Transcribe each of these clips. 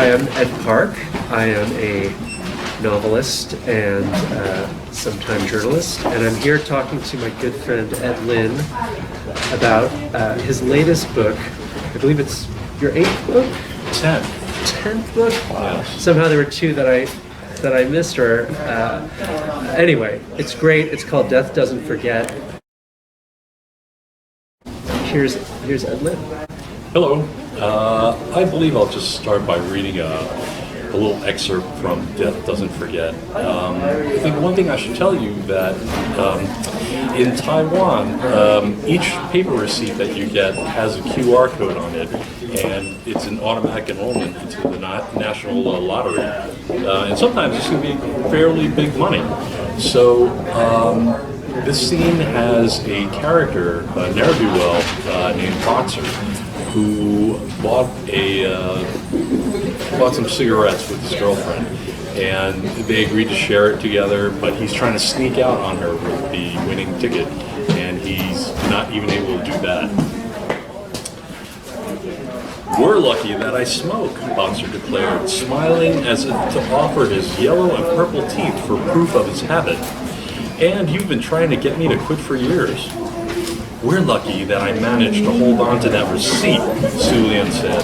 Hi, I'm Ed Park. I am a novelist and sometime journalist, and I'm here talking to my good friend Ed Lin about his latest book. I believe it's your 8th book? 10th book? Wow. Yes. Somehow there were 2 that I missed, or anyway, it's great. It's called Death Doesn't Forget. Here's Ed Lin. Hello. I believe I'll just start by reading a little excerpt from Death Doesn't Forget. I think one thing I should tell you that in Taiwan, each paper receipt that you get has a QR code on it, and it's an automatic enrollment into the national lottery. And sometimes this can be fairly big money. So this scene has a character, ne'er-do-well, named Boxer, who bought some cigarettes with his girlfriend, and they agreed to share it together, but he's trying to sneak out on her with the winning ticket, and he's not even able to do that. "We're lucky that I smoke," Boxer declared, smiling as if to offer his yellow and purple teeth for proof of his habit. "And you've been trying to get me to quit for years." "We're lucky that I managed to hold on to that receipt," Su Lian said.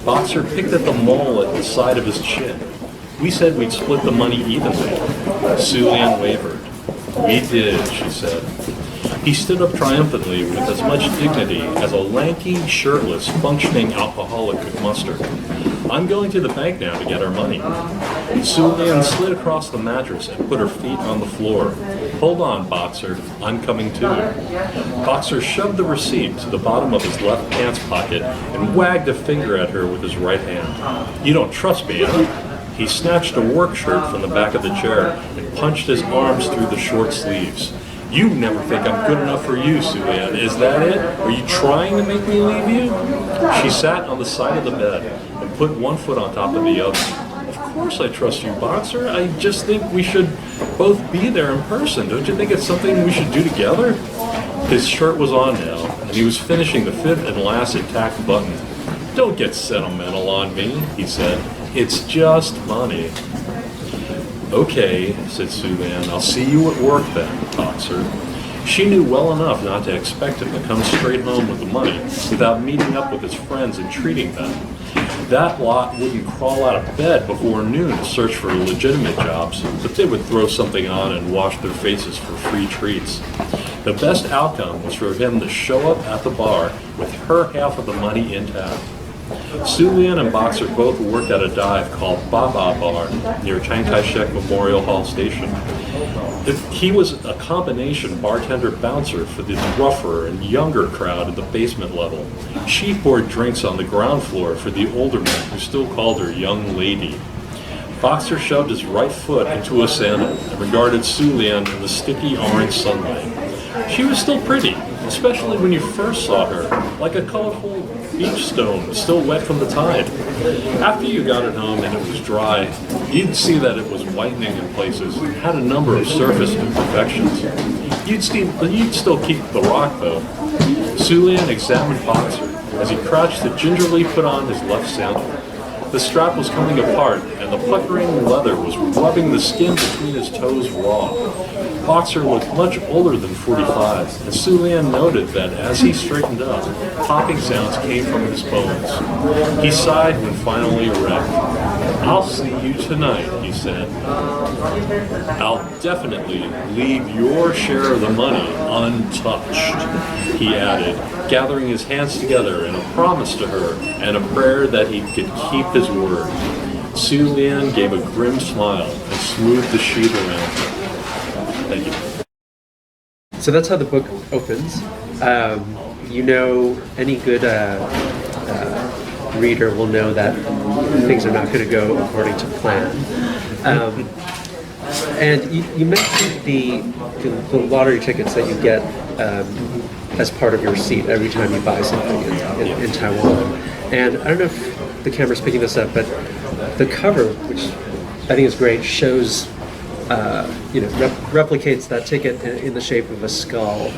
Boxer picked at the mole at the side of his chin. "We said we'd split the money evenly." Su Lian wavered. "We did," she said. He stood up triumphantly with as much dignity as a lanky, shirtless, functioning alcoholic could muster. "I'm going to the bank now to get our money." Su Lian slid across the mattress and put her feet on the floor. "Hold on, Boxer. I'm coming too." Boxer shoved the receipt to the bottom of his left pants pocket and wagged a finger at her with his right hand. "You don't trust me, huh?" He snatched a work shirt from the back of the chair and punched his arms through the short sleeves. "You never think I'm good enough for you, Su Lian. Is that it? Are you trying to make me leave you?" She sat on the side of the bed and put one foot on top of the other. "Of course I trust you, Boxer. I just think we should both be there in person. Don't you think it's something we should do together?" His shirt was on now, and he was finishing the fifth and last intact button. "Don't get sentimental on me," he said. "It's just money." "Okay," said Su Lian. "I'll see you at work then, Boxer." She knew well enough not to expect him to come straight home with the money without meeting up with his friends and treating them. That lot wouldn't crawl out of bed before noon to search for legitimate jobs, but they would throw something on and wash their faces for free treats. The best outcome was for him to show up at the bar with her half of the money intact. Su Lian and Boxer both worked at a dive called Baba Bar near Chiang Kai-shek Memorial Hall Station. He was a combination bartender-bouncer for the rougher and younger crowd at the basement level. She poured drinks on the ground floor for the older men who still called her young lady. Boxer shoved his right foot into a sandal and regarded Su Lian in the sticky orange sunlight. She was still pretty, especially when you first saw her, like a colorful beach stone still wet from the tide. After you got it home and it was dry, you'd see that it was whitening in places and had a number of surface imperfections. You'd still keep the rock though. Su Lian examined Boxer as he crouched to gingerly put on his left sandal. The strap was coming apart, and the puckering leather was rubbing the skin between his toes raw. Boxer looked much older than 45, and Su Lian noted that as he straightened up, popping sounds came from his bones. He sighed when finally erect. "I'll see you tonight," he said. "I'll definitely leave your share of the money untouched," he added, gathering his hands together in a promise to her and a prayer that he could keep his word. Su Lian gave a grim smile and smoothed the sheet around her. Thank you. So that's how the book opens. Any good reader will know that things are not going to go according to plan. And you mentioned the lottery tickets that you get as part of your receipt every time you buy something in Taiwan. And I don't know if the camera's picking this up, but the cover, which I think is great, shows replicates that ticket in the shape of a skull.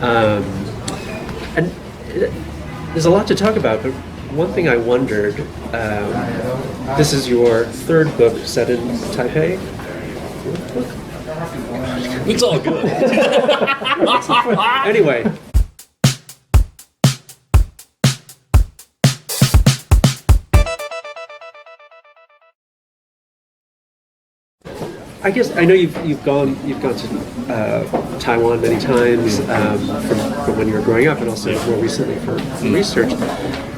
And there's a lot to talk about, but one thing I wondered, this is your third book set in Taipei. It's all good. Anyway. I guess I know you've gone to Taiwan many times from when you were growing up, and also more recently for research.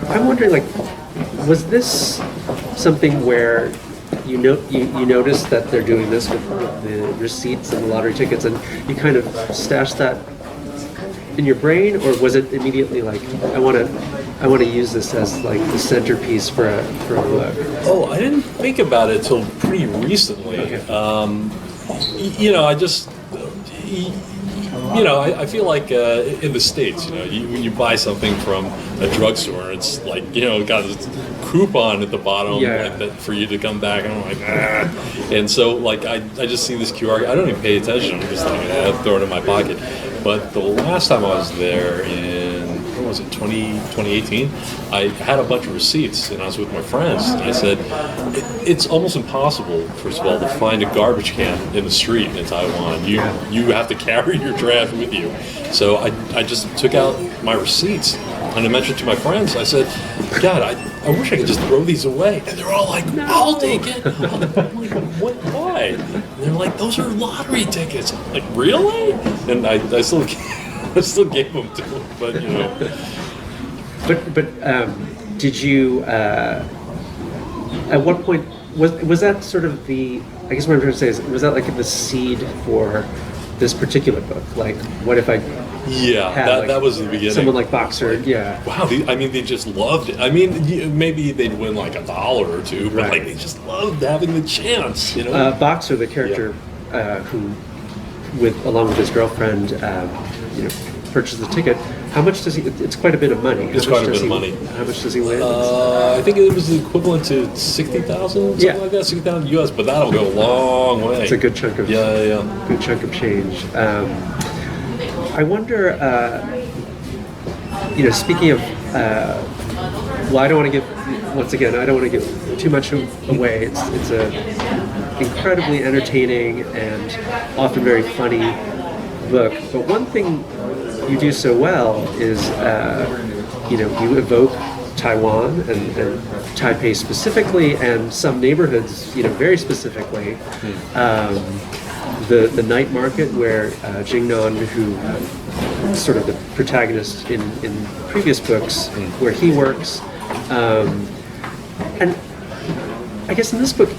I'm wondering, like, was this something where you noticed that they're doing this with the receipts and the lottery tickets, and you kind of stashed that in your brain, or was it immediately like, I want to use this as like the centerpiece for a book? Oh, I didn't think about it till pretty recently. Okay. I just, I feel like in the States, when you buy something from a drugstore, it's like, it got this coupon at the bottom like that for you to come back, and I'm like, ah. And so, like, I just see this QR, I don't even pay attention, I'm just like, I throw it in my pocket. But the last time I was there in, what was it, 2018, I had a bunch of receipts, and I was with my friends, and I said, it's almost impossible, first of all, to find a garbage can in the street in Taiwan. You have to carry your trash with you. So I just took out my receipts, and I mentioned to my friends, I said, God, I wish I could just throw these away. And they're all like, no. I'll take it. I'm like, what, why? And they're like, those are lottery tickets. I'm like, really? And I still gave them to them, but But did you? At what point was that sort of the? I guess what I'm trying to say is, was that like the seed for this particular book? Like, what if I? Yeah, had, that was the beginning. Someone like Boxer, Wow, they just loved it. I mean, maybe they'd win like $1 or $2, but like they just loved having the chance, Boxer, the character who, along with his girlfriend, purchased the ticket. How much does he? It's quite a bit of money. It's quite a bit of money. How much does he win? I think it was the equivalent to 60,000, something like that, 60,000 US. But that'll go a long way. It's a good chunk of good chunk of change. I wonder. Speaking of, I don't want to give. Once again, I don't want to give too much away. It's a incredibly entertaining and often very funny book. But one thing you do so well is, you evoke Taiwan and Taipei specifically, and some neighborhoods, very specifically. The night market where Jingnan, who sort of the protagonist in previous books, where he works, and I guess in this book,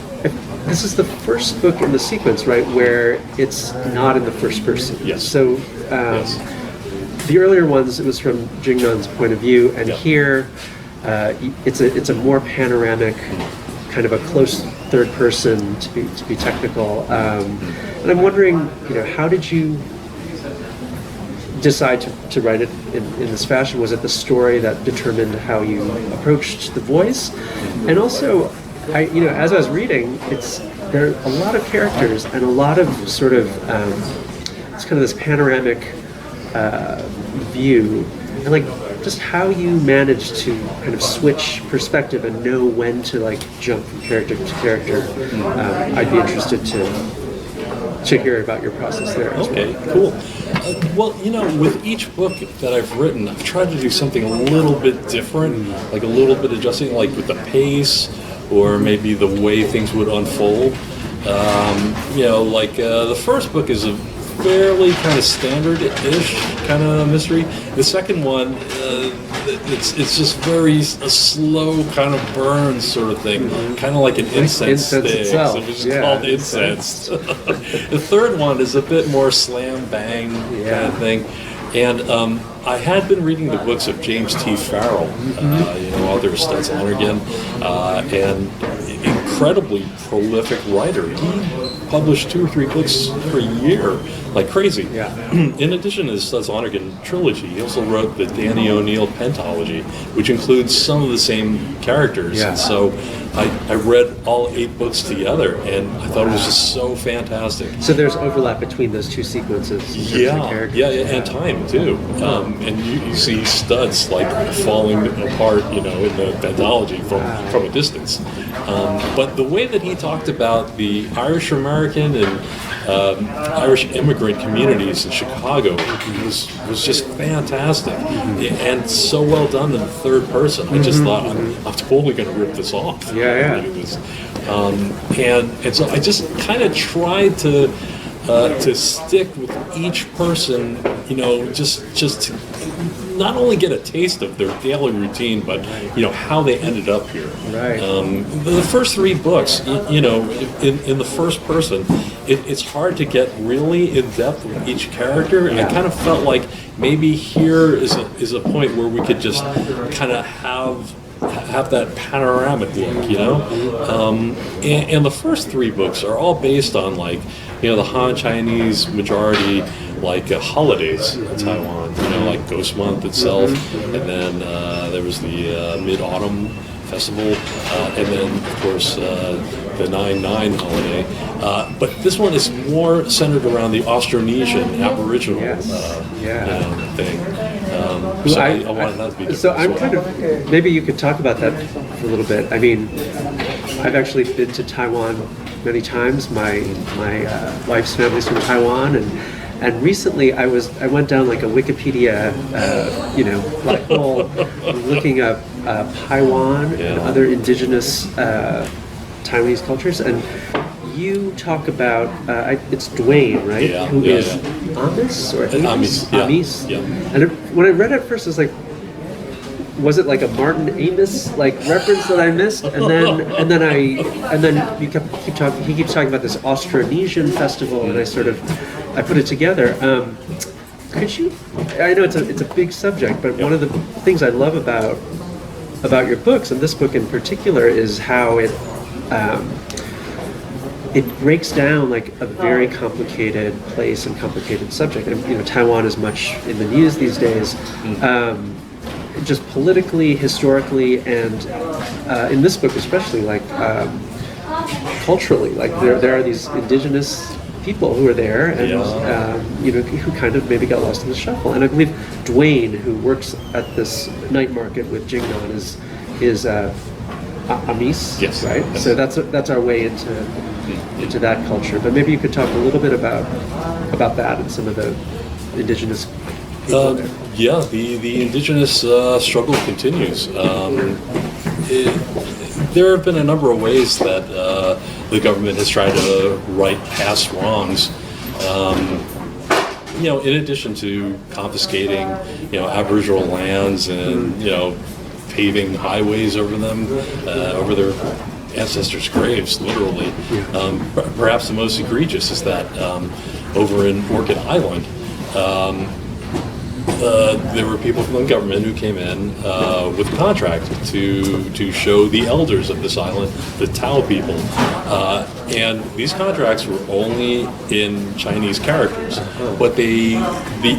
this is the first book in the sequence, right, where it's not in the first person. Yes. So the earlier ones, it was from Jingnan's point of view, and here it's a more panoramic, kind of a close third person, to be technical. And I'm wondering, how did you decide to write it in this fashion? Was it the story that determined how you approached the voice? And also, as I was reading, there are a lot of characters and a lot of sort of it's kind of this panoramic view, and like just how you manage to kind of switch perspective and know when to like jump from character to character. I'd be interested to hear about your process there. Okay, cool. Well, with each book that I've written, I've tried to do something a little bit different, like a little bit adjusting, like with the pace, or maybe the way things would unfold. The first book is a fairly kind of standard-ish kind of mystery. The second one, it's just very a slow kind of burn sort of thing, kind of like an incense stick. Itself. It's just called incense. The third one is a bit more slam bang kind of thing. And I had been reading the books of James T. Farrell, author of Stencil Hunter again, and incredibly prolific writer. He published 2 or 3 books per year, like crazy. Yeah. In addition to the Studs Lonergan trilogy, he also wrote the Danny O'Neill pentology, which includes some of the same characters. Yeah. And so I read all 8 books together, and I thought it was just so fantastic. So there's overlap between those two sequences. In terms of Yeah, characters. yeah, and time too. And you see studs like falling apart, in the pentology from a distance. But the way that he talked about the Irish American and Irish immigrant communities in Chicago was just fantastic, and so well done in the third person. I just thought I'm totally going to rip this off. Yeah. Reading this. And so I just kind of tried to stick with each person, just to not only get a taste of their daily routine, but how they ended up here. Right. The first 3 books, in the first person, it's hard to get really in depth with each character. Yeah. I kind of felt like maybe here is a point where we could just kind of have that panoramic look, and the first 3 books are all based on the Han Chinese majority holidays in Taiwan, like Ghost Month itself, and then there was the Mid-Autumn Festival, and then of course the 9/9 holiday. But this one is more centered around the Austronesian Aboriginal thing. So I wanted that to be different. So I'm as well. kind of, maybe you could talk about that for a little bit. I mean, I've actually been to Taiwan many times. My wife's family's from Taiwan, and recently I went down like a Wikipedia, black hole, looking up Taiwan and other indigenous Taiwanese cultures, and you talk about it's Dwayne, right? Yeah, Who yeah, is yeah. Amis or Amos? Yeah, Amis. yeah. And when I read it first, I was like, was it like a Martin Amis reference that I missed? And then he keeps talking about this Austronesian festival, and I put it together. Could you? I know it's a big subject, but one of the things I love about your books, and this book in particular, is how it breaks down a very complicated place and complicated subject. And Taiwan is much in the news these days. Just politically, historically, and in this book especially, culturally, there are these indigenous people who are there, and who kind of maybe got lost in the shuffle. And I believe Dwayne, who works at this night market with Jingnan, is Amis, Yes. right? Yes. So that's our way into that culture. But maybe you could talk a little bit about that and some of the indigenous. The indigenous struggle continues. There have been a number of ways that the government has tried to right past wrongs. In addition to confiscating, Aboriginal lands and paving highways over them, over their ancestors' graves, literally. Perhaps the most egregious is that over in Orchid Island. There were people from the government who came in with a contract to show the elders of this island, the Tao people, and these contracts were only in Chinese characters. But the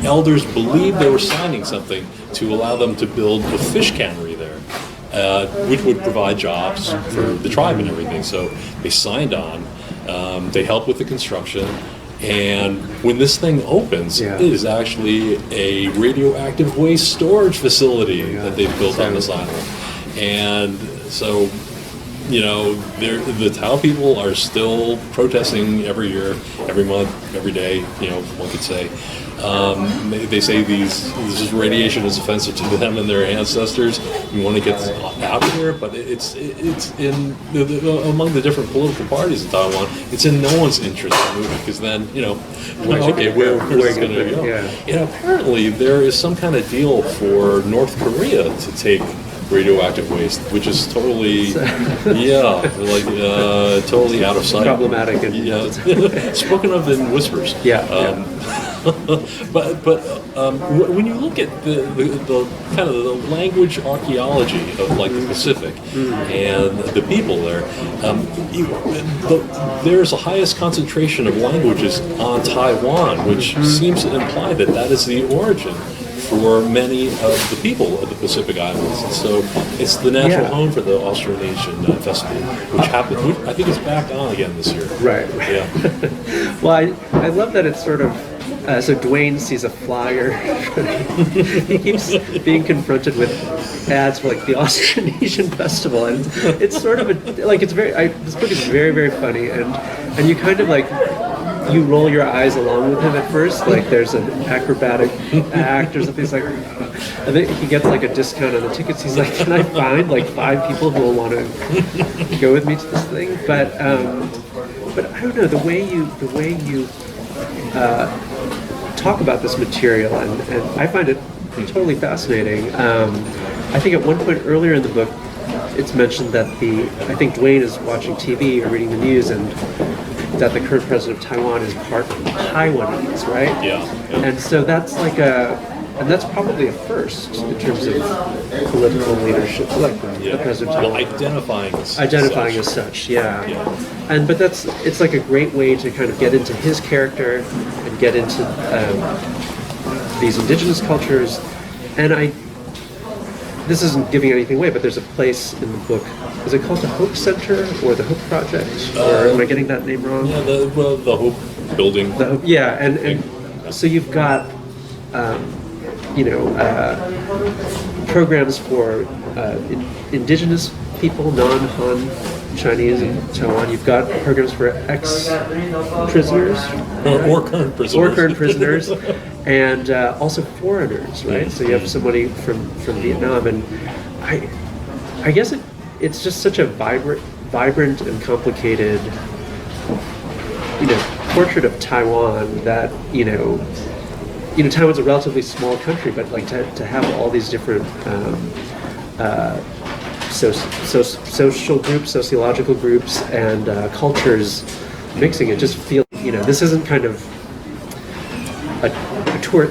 elders believed they were signing something to allow them to build a fish cannery there, which would provide jobs for the tribe and everything. So they signed on. They helped with the construction. And when this thing opens, it is actually a radioactive waste storage facility that they've built on this island. And so, the Tao people are still protesting every year, every month, every day, one could say. They say this radiation is offensive to them and their ancestors. We want to get this out of here, but it's in among the different political parties in Taiwan. It's in no one's interest to move it, because then where's it going to go? And apparently there is some kind of deal for North Korea to take radioactive waste, which is totally totally out of sight. Problematic. Spoken of in whispers. When you look at the kind of the language archaeology of like the Pacific and the people there, there's the highest concentration of languages on Taiwan, which seems to imply that that is the origin for many of the people of the Pacific Islands. And so it's the natural Yeah. home for the Austronesian Festival, which happened, I think it's back on again this year. Right. Yeah. Well, I love that it's sort of so Dwayne sees a flyer. He keeps being confronted with ads for like the Austronesian Festival, and it's sort of it's very. This book is very, very funny, and you kind of like. You roll your eyes along with him at first, like there's an acrobatic act or something. He's like, I think he gets like a discount on the tickets. He's like, can I find like 5 people who will want to go with me to this thing? But I don't know, the way you talk about this material, and I find it totally fascinating. I think at one point earlier in the book, it's mentioned that I think Dwayne is watching TV or reading the news, and that the current president of Taiwan is part Taiwanese, right? Yeah. And so that's like and that's probably a first in terms of political leadership, like the president of Well, Taiwan. identifying As such, yeah. Yeah. But it's like a great way to kind of get into his character and get into these indigenous cultures. And this isn't giving anything away, but there's a place in the book. Is it called the Hope Center or the Hope Project? Or am I getting that name wrong? Yeah, the Hope Building. The Hope, yeah, and so you've got, programs for indigenous people, non-Han Chinese in Taiwan. You've got programs for ex-prisoners. Or current prisoners. And also foreigners, right? So you have somebody from Vietnam, and I guess it's just such a vibrant and complicated, portrait of Taiwan that Taiwan's a relatively small country, but like to have all these different social groups, sociological groups, and cultures mixing, it just feels this isn't kind of a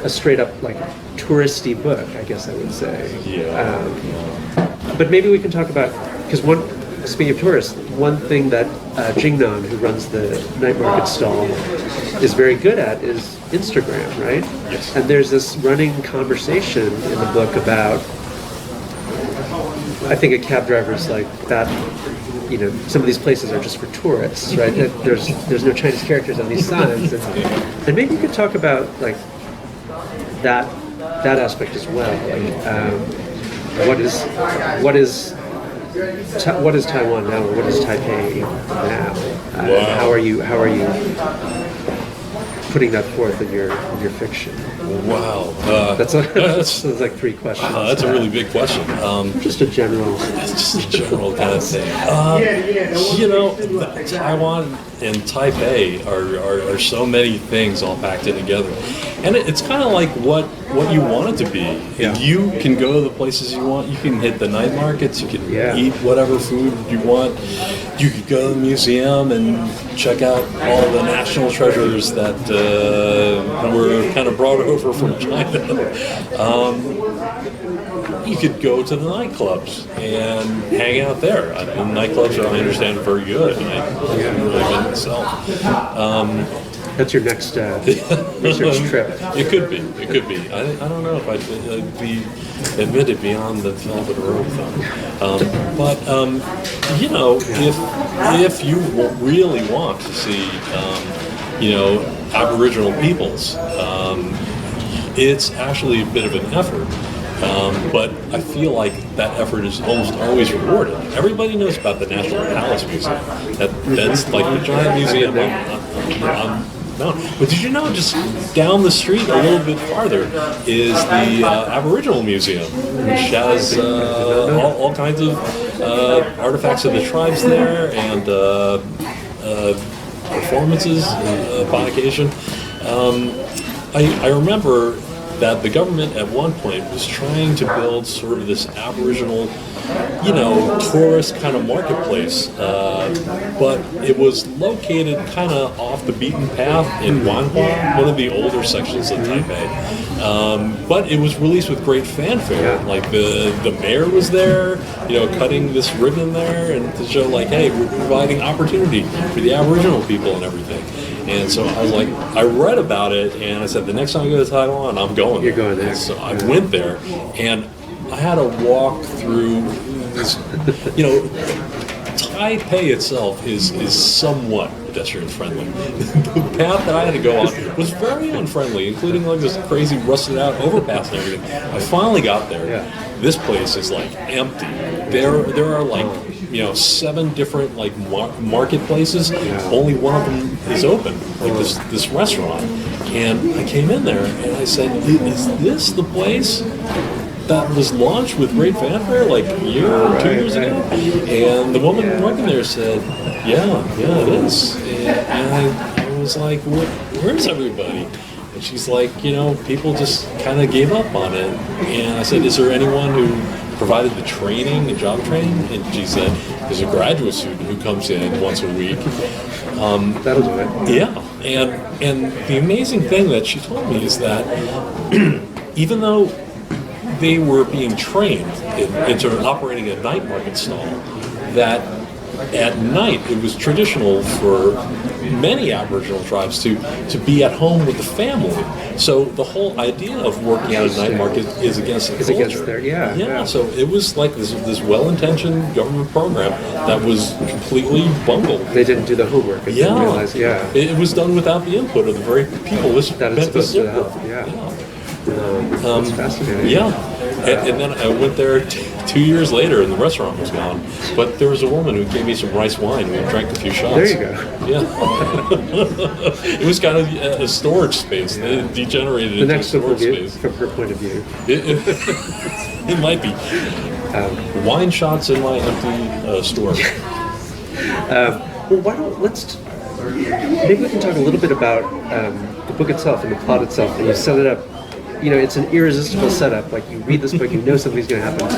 straight up like touristy book, I guess I would say. Yeah. But maybe we can talk about, because speaking of tourists, one thing that Jingnan, who runs the night market stall, is very good at is Instagram, right? Yes. And there's this running conversation in the book about, I think a cab driver's like that, some of these places are just for tourists, right? There's no Chinese characters on these signs, and maybe you could talk about like that aspect as well. Like, what is Taiwan now, or what is Taipei now? Wow. How are you putting that forth in your fiction? Wow. That's like 3 questions. That's a really big question. Just a general. It's just a general kind of thing. Taiwan and Taipei are so many things all packed in together, and it's kind of like what you want it to be. Yeah. You can go to the places you want. You can hit the night markets. You can eat whatever food you want. You could go to the museum and check out all the national treasures that were kind of brought over from China. You could go to the nightclubs and hang out there. The nightclubs are, I understand, very good. And I've really been myself. That's your next research trip. It could be. I don't know if I'd be admitted beyond the velvet rope, though. If you really want to see, Aboriginal peoples, it's actually a bit of an effort. But I feel like that effort is almost always rewarded. Everybody knows about the National Palace Museum. That's like the giant museum No, but did you know just down the street a little bit farther is the Aboriginal Museum, which has all kinds of artifacts of the tribes there and performances upon occasion. I remember that the government at one point was trying to build sort of this Aboriginal, you know, tourist kind of marketplace, but it was located kind of off the beaten path in Wanhua, one of the older sections of Taipei. But it was released with great fanfare. Like the mayor was there, you know, cutting this ribbon there, and to show like, hey, we're providing opportunity for the Aboriginal people and everything. And so I was like, I read about it, and I said, the next time I go to Taiwan, I'm going there. You're going there. And so I went there, and I had to walk through this, you know, Taipei itself is somewhat pedestrian friendly. The path that I had to go on was very unfriendly, including like this crazy rusted out overpass and everything. I finally got there. Yeah. This place is like empty. There are like, you know, 7 different like marketplaces. Only one of them is open, like this restaurant. And I came in there and I said, "Is this the place that was launched with great fanfare like a year or 2 years ago?" And the woman working there said, "Yeah, it is." And I was like, "Where's everybody?" And she's like, "You know, people just kind of gave up on it." And I said, "Is there anyone who provided the training, the job training?" And she said, "There's a graduate student who comes in once a week." That'll do it. Yeah, and the amazing thing that she told me is that even though they were being trained into operating a night market stall, that at night it was traditional for many Aboriginal tribes to be at home with the family. So the whole idea of working at a night market is against the culture. Against their, yeah. So it was like this well-intentioned government program that was completely bungled. They didn't do the homework. And didn't realize, It was done without the input of the very people that it's supposed to help. That's fascinating. Yeah. And then I went there 2 years later, and the restaurant was gone. But there was a woman who gave me some rice wine. We drank a few shots. There you go. Yeah. It was kind of a storage space. They degenerated into a storage space. From her point of view. It might be. Wine shots in my empty store. Well, maybe we can talk a little bit about the book itself and the plot itself. And you set it up. You know, it's an irresistible setup. Like, you read this book, you know something's going to happen.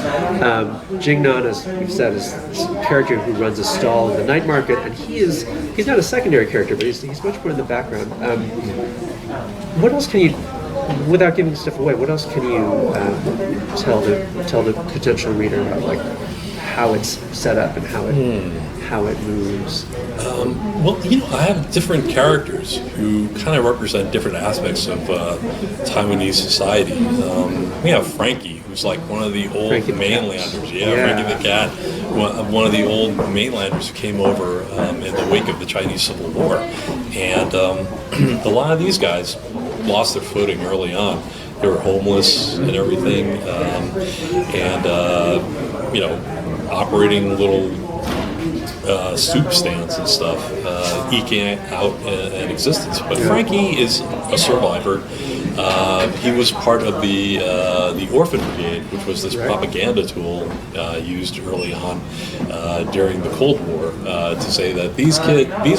Jingnan, as you've said, is this character who runs a stall in the night market, and he's not a secondary character, but he's much more in the background. What else can you, without giving stuff away, what else can you tell the potential reader about, like, how it's set up and how it moves? Well, you know, I have different characters who kind of represent different aspects of Taiwanese society. We have Frankie, who's like one of the old mainlanders. Frankie the cat, one of the old mainlanders who came over in the wake of the Chinese Civil War. And a lot of these guys lost their footing early on. They were homeless and everything, you know, operating little soup stands and stuff, eking out an existence. But Frankie is a survivor. He was part of the Orphan Brigade, which was this propaganda tool used early on during the Cold War to say that these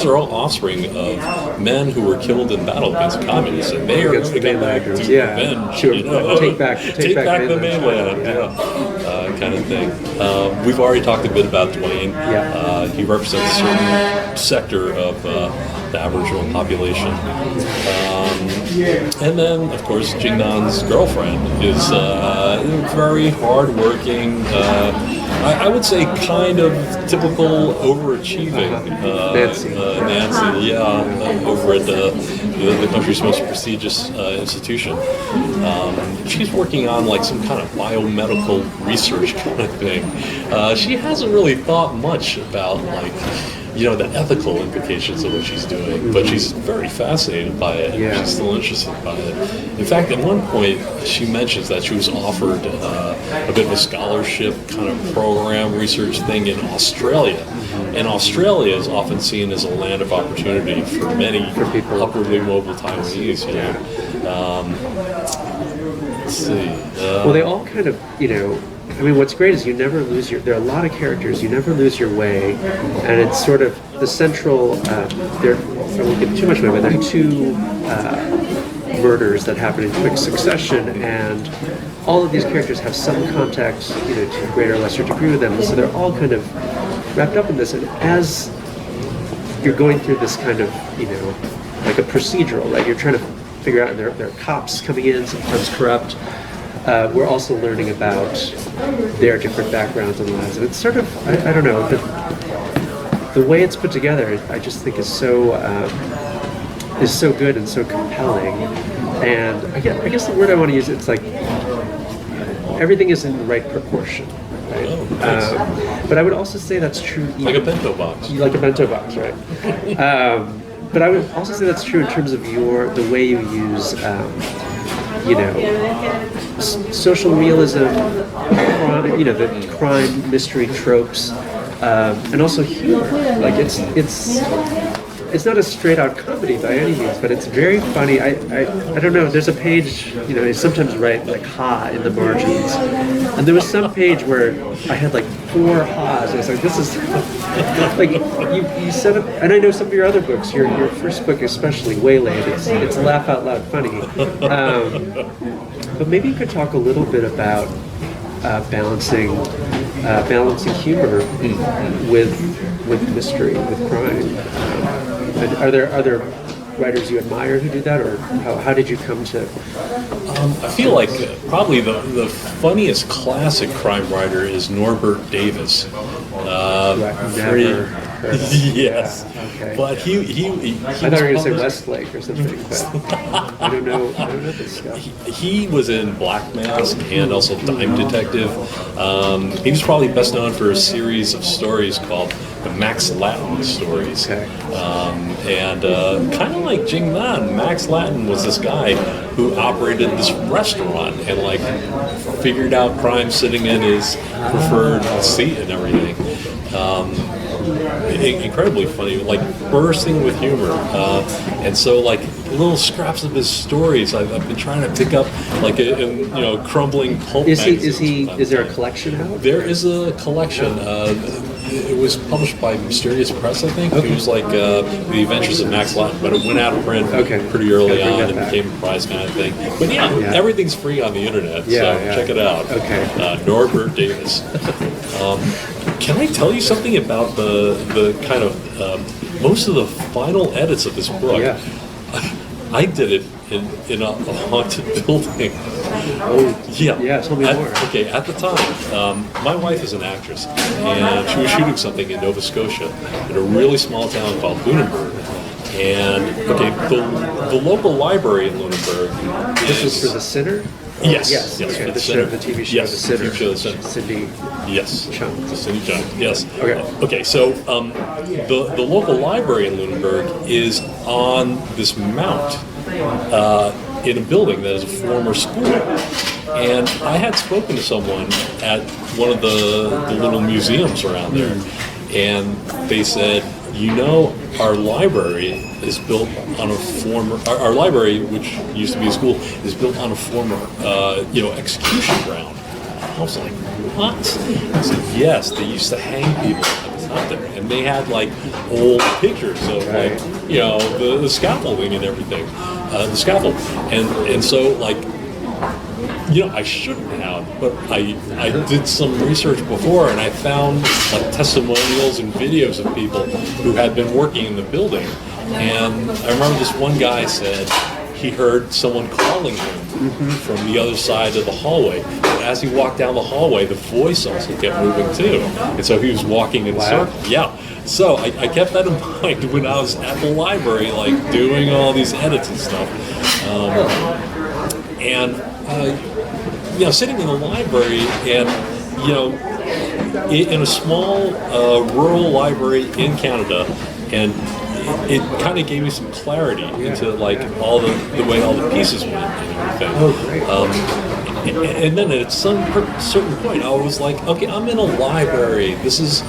are all offspring of men who were killed in battle against the communists, and they are going to get back to revenge. Sure. You know? Take back the mainland. Kind of thing. We've already talked a bit about Dwayne. He represents a certain sector of the Aboriginal population. And then, of course, Jingnan's girlfriend is very hardworking. I would say kind of typical overachieving. Nancy. Nancy, over at the country's most prestigious institution. She's working on like some kind of biomedical research kind of thing. She hasn't really thought much about like, you know, the ethical implications of what she's doing, but she's very fascinated by it. She's still interested by it. In fact, at one point, she mentions that she was offered a bit of a scholarship kind of program, research thing in Australia. And Australia is often seen as a land of opportunity for many upwardly mobile Taiwanese. You know, let's see. Well, they all kind of, you know. I mean, what's great is you never lose there are a lot of characters, you never lose your way, and it's sort of the central, I won't give too much away, but there are two murders that happen in quick succession, and all of these characters have some contact, to a greater or lesser degree with them, and so they're all kind of wrapped up in this. And as you're going through this kind of, like a procedural, right? You're trying to figure out, and there are cops coming in, sometimes corrupt. We're also learning about their different backgrounds and lives, and it's sort of, I don't know, the way it's put together, I just think is so good and so compelling. And I guess the word I want to use, it's like everything is in the right proportion. Right? Oh, nice. But I would also say that's true. Like a bento box. Like a bento box, right? But I would also say that's true in terms of the way you use, social realism, the crime mystery tropes, and also humor. Like it's not a straight out comedy by any means, but it's very funny. I don't know. There's a page, I sometimes write like ha in the margins, and there was some page where I had like 4 ha's. I was like, this is like you set up. And I know some of your other books, your first book especially, Waylaid. It's laugh out loud funny. But maybe you could talk a little bit about balancing humor with mystery, with crime. And are there writers you admire who do that, or how did you come to? I feel like probably the funniest classic crime writer is Norbert Davis. Never heard of. Yes. Yeah, okay. But he I thought you were going to say Westlake or something, but I don't know this stuff. He was in Black Mask and also Dime Detective. He was probably best known for a series of stories called the Max Latin stories. Okay. And kind of like Jing Man, Max Latin was this guy who operated this restaurant and like figured out crime sitting in his preferred seat and everything. Incredibly funny, like bursting with humor, and so like little scraps of his stories I've been trying to pick up, like in crumbling pulp magazines. Is there a collection out? There is a collection. It was published by Mysterious Press, I think. Okay. It was like The Adventures of Max Latin, but it went out of print pretty early on and became a prize kind of thing. But yeah, everything's free on the internet, so check it out. Okay. Norbert Davis. Can I tell you something about the kind of most of the final edits of this book? Yeah. I did it in a haunted building. Oh, yeah. Tell me more. Okay, at the time, my wife is an actress, and she was shooting something in Nova Scotia in a really small town called Lunenburg. And the local library in Lunenburg. This was for The Sinner? Yes. Okay. For The TV show, Yes, The Sinner. TV show, The Sinner. Cindy. Yes. Chung. Cindy Chung. Yes. Okay. Okay. So the local library in Lunenburg is on this mount in a building that is a former school. And I had spoken to someone at one of the little museums around there, and they said, our library is built on a former. Our library, which used to be a school, is built on a former, execution ground. I was like, what? I said, yes, they used to hang people at the top there, and they had like old pictures of like, the scaffolding and everything, the scaffold, and so like. I shouldn't have, but I did some research before, and I found like testimonials and videos of people who had been working in the building. And I remember this one guy said he heard someone calling him from the other side of the hallway. And as he walked down the hallway, the voice also kept moving too. And so he was walking in a circle. Yeah. So I kept that in mind when I was at the library, like doing all these edits and stuff. Sitting in the library and, in a small rural library in Canada, and it kind of gave me some clarity into like all the way all the pieces went and everything. Oh, great. And then at some certain point, I was like, okay, I'm in a library. This is,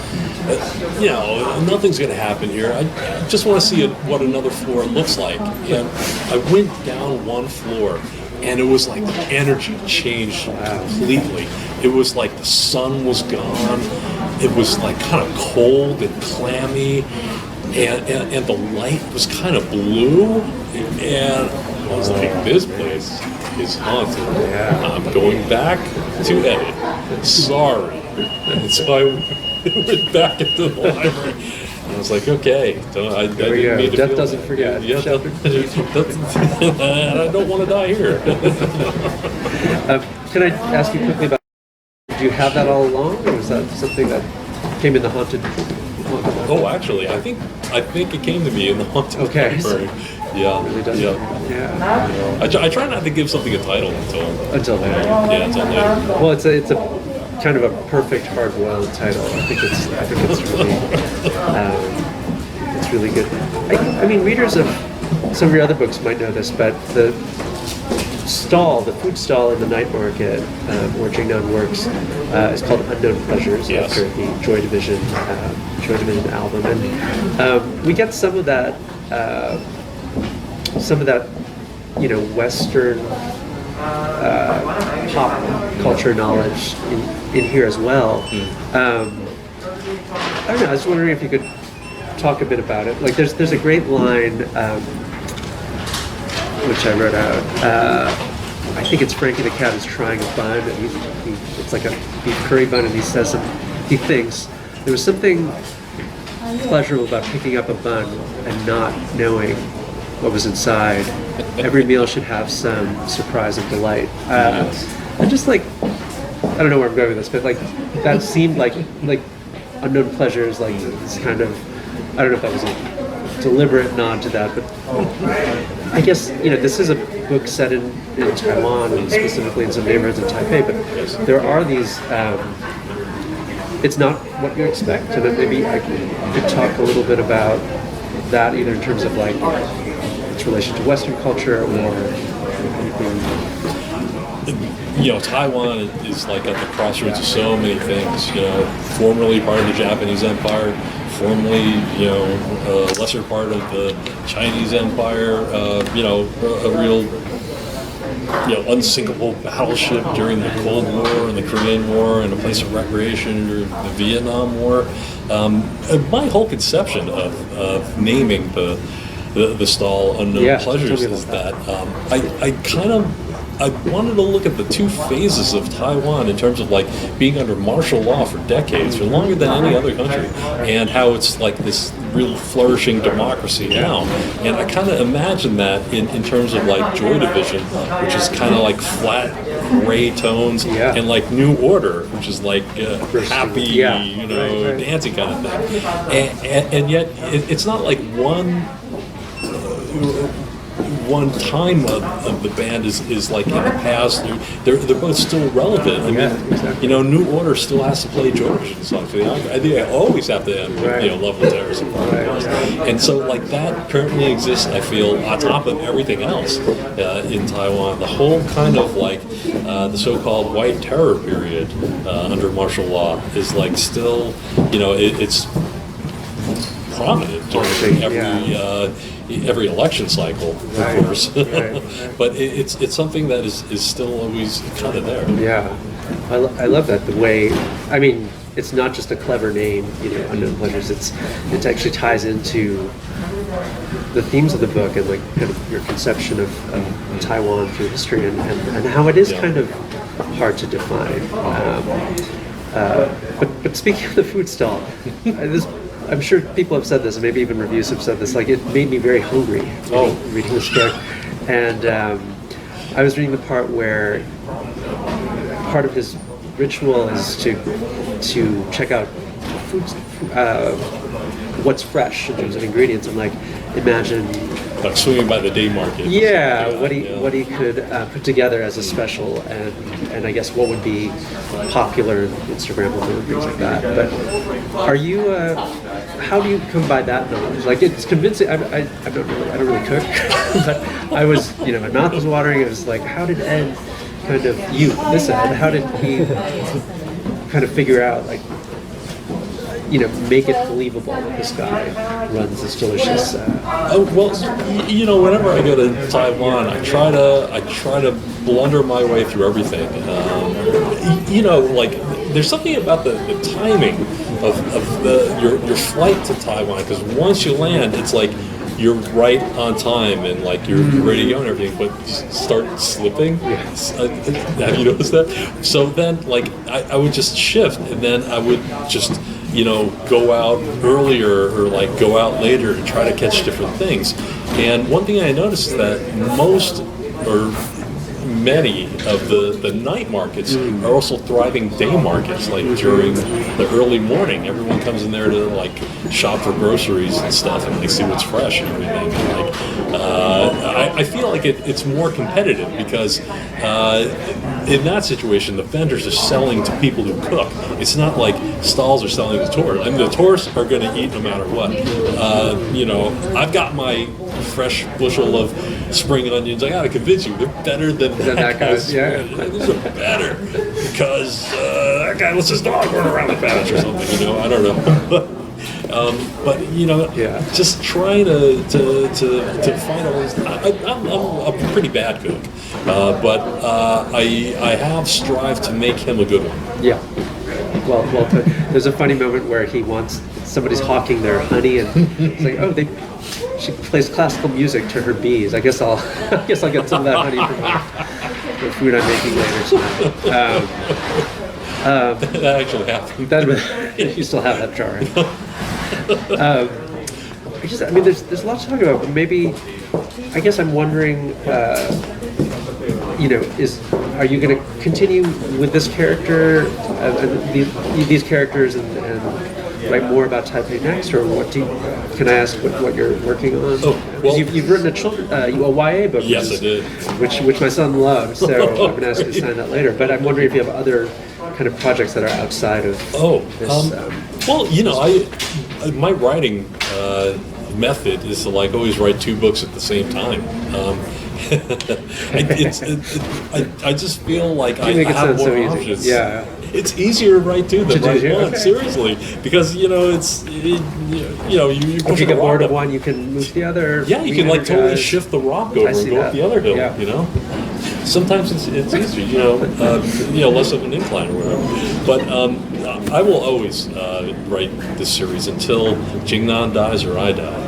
nothing's going to happen here. I just want to see what another floor looks like. And I went down one floor. And it was like the energy changed completely. It was like the sun was gone. It was like kind of cold and clammy. and the light was kind of blue, and I was like, this place is haunted. Yeah. I'm going back to edit. Sorry. And so I went back into the library. And I was like, okay. I There we didn't go. mean to Death feel doesn't that. forget. Yeah, and I don't want to die here. Can I ask you quickly about? Did you have that all along, or was that something that came in the haunted? Oh, actually, I think it came to me in the haunted Okay, so- library. Yeah, Really does. yeah. Yeah. I try not to give something a title Until later. until later. Well, it's a kind of a perfect hard-boiled title. I think it's really good. I mean, readers of some of your other books might know this, but the food stall in the night market, where Jingnan works, is called Unknown Pleasures, Yes. after the Joy Division album, and we get some of that, Western pop culture knowledge in here as well. I don't know. I was wondering if you could talk a bit about it. Like, there's a great line which I wrote out. I think it's Frankie the Cat is trying a bun, and it's like a beef curry bun, and he thinks there was something pleasurable about picking up a bun and not knowing what was inside. Every meal should have some surprise and delight. I just like, I don't know where I'm going with this, but like that seemed like Unknown Pleasures, like this kind of, I don't know if that was a deliberate nod to that, but I guess, this is a book set in Taiwan, and specifically in some neighborhoods in Taipei, but there are these, it's not what you expect, and then maybe I could talk a little bit about that, either in terms of like its relation to Western culture or anything. Taiwan is like at the crossroads of so many things. Formerly part of the Japanese Empire, formerly, a lesser part of the Chinese Empire. A real, unsinkable battleship during the Cold War and the Korean War, and a place of recreation during the Vietnam War. My whole conception of naming the stall Unknown Pleasures is that I wanted to look at the two phases of Taiwan in terms of like being under martial law for decades, for longer than any other country, and how it's like this real flourishing democracy now. And I kind of imagine that in terms of like Joy Division, which is kind of like flat gray tones, and like New Order, which is like happy, dancing kind of thing. And yet it's not like one time of the band is like in the past. They're both still relevant. I mean, New Order still has to play Joy Division songs. I think I always have to end with Love and Terror. And so like that currently exists, I feel, on top of everything else in Taiwan. The whole kind of like the so-called White Terror period under martial law is like still, it's prominent during every election cycle, of course. But it's something that is still always kind of there. Yeah, I love that. The way, I mean, it's not just a clever name, Unknown Pleasures. It actually ties into the themes of the book and like kind of your conception of Taiwan through history and how it is kind of hard to define. But speaking of the food stall, I'm sure people have said this, and maybe even reviews have said this. Like, it made me very hungry reading this book, and I was reading the part where part of his ritual is to check out foods, what's fresh in terms of ingredients, and like imagine like swinging by the day market. What he could put together as a special, and I guess what would be popular in Instagram and things like that. But are you? How do you come by that knowledge? Like, it's convincing. I don't really cook, but I was, my mouth was watering. It was like, how did Ed how did he kind of figure out, like, make it believable that this guy runs this delicious. Whenever I go to Taiwan, I try to blunder my way through everything. Like there's something about the timing your flight to Taiwan, because once you land, it's like you're right on time and like you're ready to go and everything, but you start slipping. Yes. Have you noticed that? So then, like, I would just shift, and then I would just, go out earlier or like go out later to try to catch different things. And one thing I noticed is that most or many of the night markets are also thriving day markets, like during the early morning. Everyone comes in there to like shop for groceries and stuff and like see what's fresh and everything. And, like, I feel like it's more competitive because in that situation the vendors are selling to people who cook. It's not like stalls are selling to tourists. I mean, the tourists are going to eat no matter what. I've got my fresh bushel of spring onions. I gotta convince you, they're better than that guy's. Yeah. These are better because that guy lets his dog run around the patch or something. I don't know. But just trying to find all these. I'm a pretty bad cook, but I have strived to make him a good one. Yeah. Well put. There's a funny moment where somebody's hawking their honey, and it's like, she plays classical music to her bees. I guess I'll get some of that honey for the food I'm making later tonight. That actually happened. You still have that jar. There's a lot to talk about. But maybe, I guess I'm wondering, are you going to continue with this character, these characters, and write more about Taipei next, or can I ask what you're working on? Oh, well, you've written a YA book. Yes, I did. Which my son loves, so I'm going to ask you to sign that later. But I'm wondering if you have other kind of projects that are outside of this. My writing method is to like always write 2 books at the same time. I just feel like I have more options. Yeah. It's easier to write 2 than write 1. Okay. Seriously, because you If you get bored of one, you can move to the other. Yeah, you can like totally shift the rock over and go up the other hill. Yeah. Sometimes it's easier, less of an incline or whatever. But I will always write this series until Jingnan dies or I die.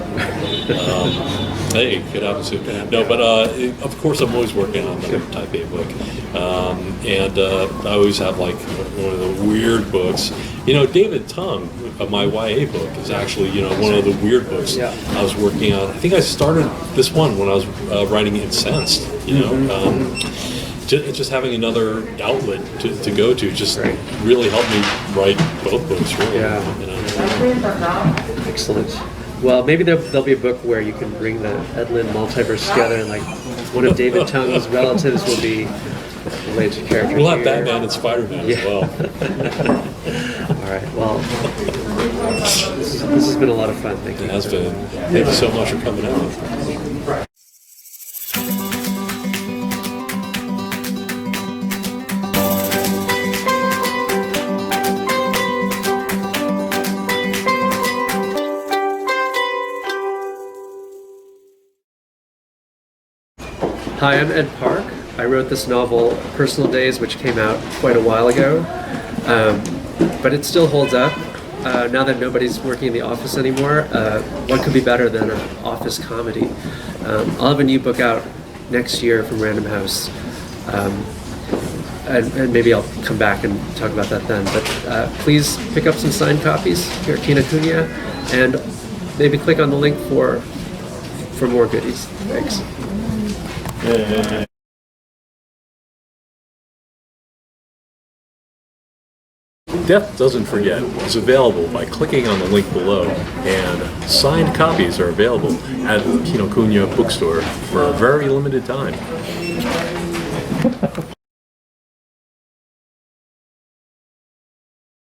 Hey, could happen soon. No, but of course I'm always working on another Taipei book. And I always have like one of the weird books. David Tung, my YA book, is actually, one of the weird books I was working on. I think I started this one when I was writing Incensed, just having another outlet to go to just really helped me write both books, really. Excellent. Well, maybe there'll be a book where you can bring the Ed-Lin multiverse together, and like one of David Tung's relatives will be related to characters. We'll have Batman and Spider-Man as well. All right. Well, this has been a lot of fun. Thank you. It has been. Thank you so much for coming out. Hi, I'm Ed Park. I wrote this novel, Personal Days, which came out quite a while ago, but it still holds up. Now that nobody's working in the office anymore, what could be better than an office comedy? I'll have a new book out next year from Random House, and maybe I'll come back and talk about that then. But please pick up some signed copies here at Kinokuniya, and maybe click on the link for more goodies. Thanks. Death Doesn't Forget is available by clicking on the link below, and signed copies are available at the Kinokuniya bookstore for a very limited time.